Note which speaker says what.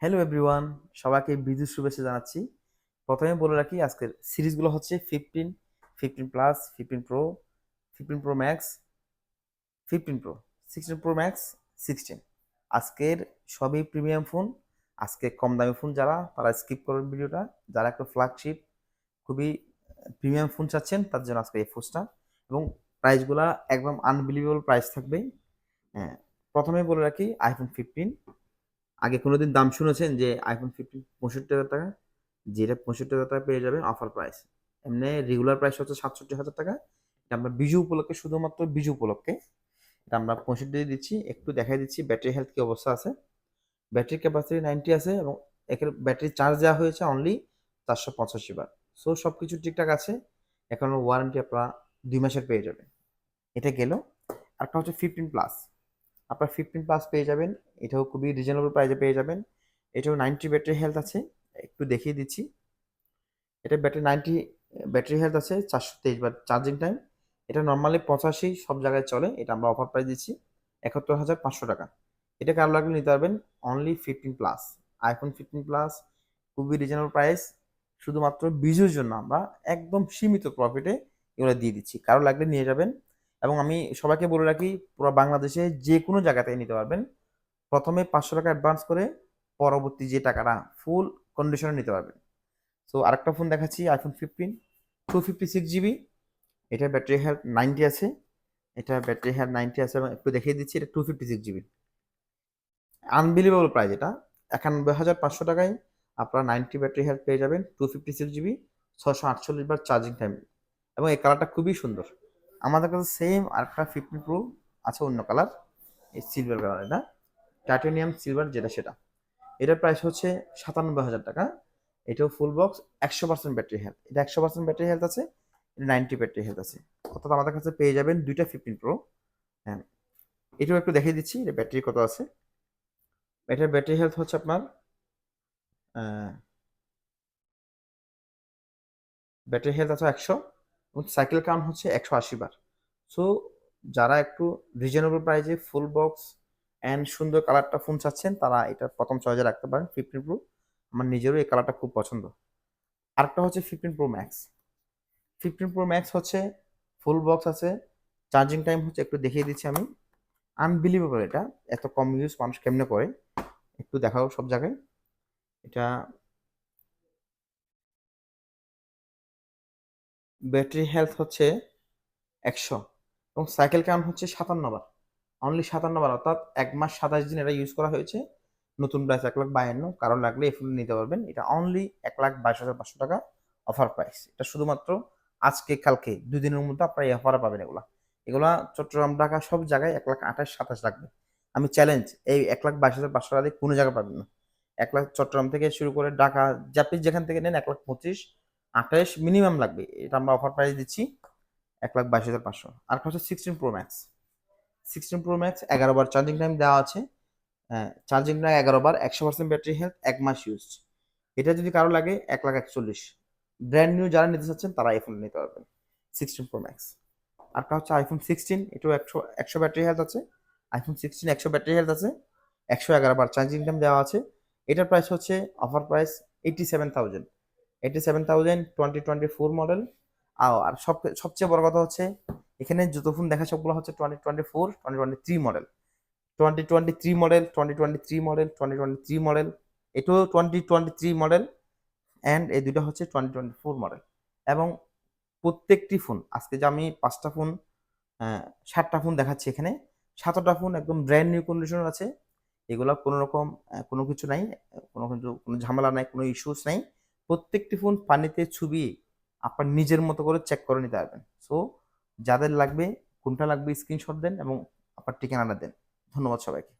Speaker 1: Hello everyone, সবাইকে বিদ্যুৎ শুভেচ্ছা জানাচ্ছি। প্রথমে বলে রাখি আজকের সিরিজগুলো হচ্ছে 15, 15 plus, 15 pro, 15 pro max, 15 pro, 16 pro max, 16। আজকের সবই প্রিমিয়াম ফোন। আজকে কম দামি ফোন যারা তারা স্কিপ করেন ভিডিওটা। যারা একটা ফ্ল্যাগশিপ খুবই প্রিমিয়াম ফোন চাচ্ছেন তার জন্য আজকে এই ফোনটা, এবং প্রাইসগুলা একদম আনবিলিভেবল প্রাইস থাকবে। হ্যাঁ, প্রথমে বলে রাখি আইফোন 15 আগে কোনোদিন দাম শুনেছেন যে আইফোন 15 65,000 টাকা? যেটা 65,000 টাকা পেয়ে যাবেন অফার প্রাইস। এমনি রেগুলার প্রাইস হচ্ছে 67,000 টাকা। এটা আমরা বিজু উপলক্ষে, শুধুমাত্র বিজু উপলক্ষে এটা আমরা 65 দিচ্ছি। একটু দেখাই দিচ্ছি ব্যাটারি হেলথ কি অবস্থা আছে। ব্যাটারি ক্যাপাসিটি 90 আছে, এবং এখানে ব্যাটারি চার্জ দেওয়া হয়েছে অনলি 485 বার। সো সব কিছু ঠিকঠাক আছে। এখন ওয়ারেন্টি আপনারা 2 মাসের পেয়ে যাবেন। এটা গেল। আরেকটা হচ্ছে 15 প্লাস। আপনার 15 প্লাস পেয়ে যাবেন। এটাও খুবই রিজনেবল প্রাইসে পেয়ে যাবেন। এটাও 90 ব্যাটারি হেলথ আছে। একটু দেখিয়ে দিচ্ছি। এটা ব্যাটারি 90 ব্যাটারি হেলথ আছে, 423 বার চার্জিং টাইম। এটা নর্মালি 85 সব জায়গায় চলে। এটা আমরা অফার প্রাইস দিচ্ছি 71,500 টাকা। এটা কারো লাগলে নিতে পারবেন। অনলি 15 প্লাস, আইফোন 15 প্লাস খুবই রিজনেবল প্রাইস। শুধুমাত্র বিজুর জন্য আমরা একদম সীমিত প্রফিটে এগুলো দিয়ে দিচ্ছি। কারো লাগলে নিয়ে যাবেন। এবং আমি সবাইকে বলে রাখি, পুরো বাংলাদেশে যে কোনো জায়গা থেকে নিতে পারবেন। প্রথমে 500 টাকা অ্যাডভান্স করে পরবর্তী যে টাকাটা ফুল কন্ডিশনে নিতে পারবেন। সো আরেকটা ফোন দেখাচ্ছি, আইফোন 15, 256 জিবি। এটা ব্যাটারি হেলথ 90 আছে। এটা ব্যাটারি হেলথ 90 আছে, এবং একটু দেখিয়ে দিচ্ছি এটা 256 জিবি। Unbelievable price. এটা 91,500 টাকায় আপনারা 90 ব্যাটারি হেলথ পেয়ে যাবেন, 256 জিবি, 648 বার চার্জিং টাইম। এবং এই কালারটা খুবই সুন্দর। আমাদের কাছে সেম আরেকটা 15 প্রো আছে, অন্য কালার, এই সিলভার কালার। এটা টাইটানিয়াম সিলভার, যেটা সেটা। এটার প্রাইস হচ্ছে 97,000 টাকা। এটাও ফুল বক্স, 100% ব্যাটারি হেলথ। এটা 100% ব্যাটারি হেলথ আছে, এটা 90 ব্যাটারি হেলথ আছে। অর্থাৎ আমাদের কাছে পেয়ে যাবেন দুইটা 15 প্রো। হ্যাঁ, এটাও একটু দেখিয়ে দিচ্ছি এটা ব্যাটারি কত আছে। এটার ব্যাটারি হেলথ হচ্ছে আপনার ব্যাটারি হেলথ আছে 100, এবং সাইকেল কাউন্ট হচ্ছে 180 বার। সো যারা একটু রিজনেবল প্রাইসে ফুল বক্স অ্যান্ড সুন্দর কালারটা ফোন চাচ্ছেন, তারা এটা প্রথম চয়েসে রাখতে পারেন 15 প্রো। আমার নিজেরও এই কালারটা খুব পছন্দ। আরেকটা হচ্ছে 15 প্রো ম্যাক্স। 15 প্রো ম্যাক্স হচ্ছে ফুল বক্স আছে, চার্জিং টাইম হচ্ছে, একটু দেখিয়ে দিচ্ছি আমি। আনবিলিভেবল, এটা এত কম ইউজ মানুষ কেমনে করে, একটু দেখাও সব জায়গায়। এটা ব্যাটারি হেলথ হচ্ছে 100, এবং সাইকেল কাউন্ট হচ্ছে 57 বার। অনলি 57 বার, অর্থাৎ 1 মাস 27 দিন এটা ইউজ করা হয়েছে। নতুন প্রাইস 1,52,000। কারণ লাগলে এই ফোন নিতে পারবেন। এটা অনলি 1,22,500 টাকা অফার প্রাইস। এটা শুধুমাত্র আজকে কালকে 2 দিনের মধ্যে আপনারা এই অফারে পাবেন। এগুলা এগুলা চট্টগ্রাম, ঢাকা সব জায়গায় 1,28,000, 27 রাখবে। আমি চ্যালেঞ্জ, এই 1,22,500 টাকা দিয়ে কোনো জায়গায় পাবেন না। 1,00,000 চট্টগ্রাম থেকে শুরু করে ঢাকা, আপনি যেখান থেকে নেন 1,25,000, 28 মিনিমাম লাগবে। এটা আমরা অফার প্রাইস দিচ্ছি 1,22,500। আর হচ্ছে 16 প্রো ম্যাক্স। 16 প্রো ম্যাক্স 11 বার চার্জিং টাইম দেওয়া আছে। হ্যাঁ, চার্জিং টাইম 11 বার, 100% ব্যাটারি হেলথ, 1 মাস ইউজ। এটা যদি কারো লাগে 1,41,000। ব্র্যান্ড নিউ যারা নিতে চাচ্ছেন তারা এই ফোন নিতে পারবেন 16 প্রো ম্যাক্স। আর হচ্ছে আইফোন 16, এটাও 100 ব্যাটারি হেলথ আছে। আইফোন 16 100 ব্যাটারি হেলথ আছে, 111 বার চার্জিং টাইম দেওয়া আছে। এটার প্রাইস হচ্ছে অফার প্রাইস 87,000। 87,000, 2024 মডেল। আর সবচেয়ে বড় কথা হচ্ছে, এখানে যত ফোন দেখা সবগুলো হচ্ছে 2024, 2023 মডেল, 2023 মডেল, 2023 মডেল, 2023 মডেল। এটাও 2023 মডেল, অ্যান্ড এই দুটো হচ্ছে 2024 মডেল। এবং প্রত্যেকটি ফোন, আজকে যে আমি 5টা ফোন, 7টা ফোন দেখাচ্ছি এখানে, 7টা ফোন একদম ব্র্যান্ড নিউ কন্ডিশন আছে। এগুলো কোনো রকম কোনো কিছু নাই, কোনো ঝামেলা নাই, কোনো ইস্যুস নাই। প্রত্যেকটি ফোন পানিতে ছবি আপনার নিজের মতো করে চেক করে নিতে পারবেন। সো যাদের লাগবে, কোনটা লাগবে স্ক্রিনশট দেন এবং আপনার ঠিকানাটা দেন। ধন্যবাদ সবাইকে।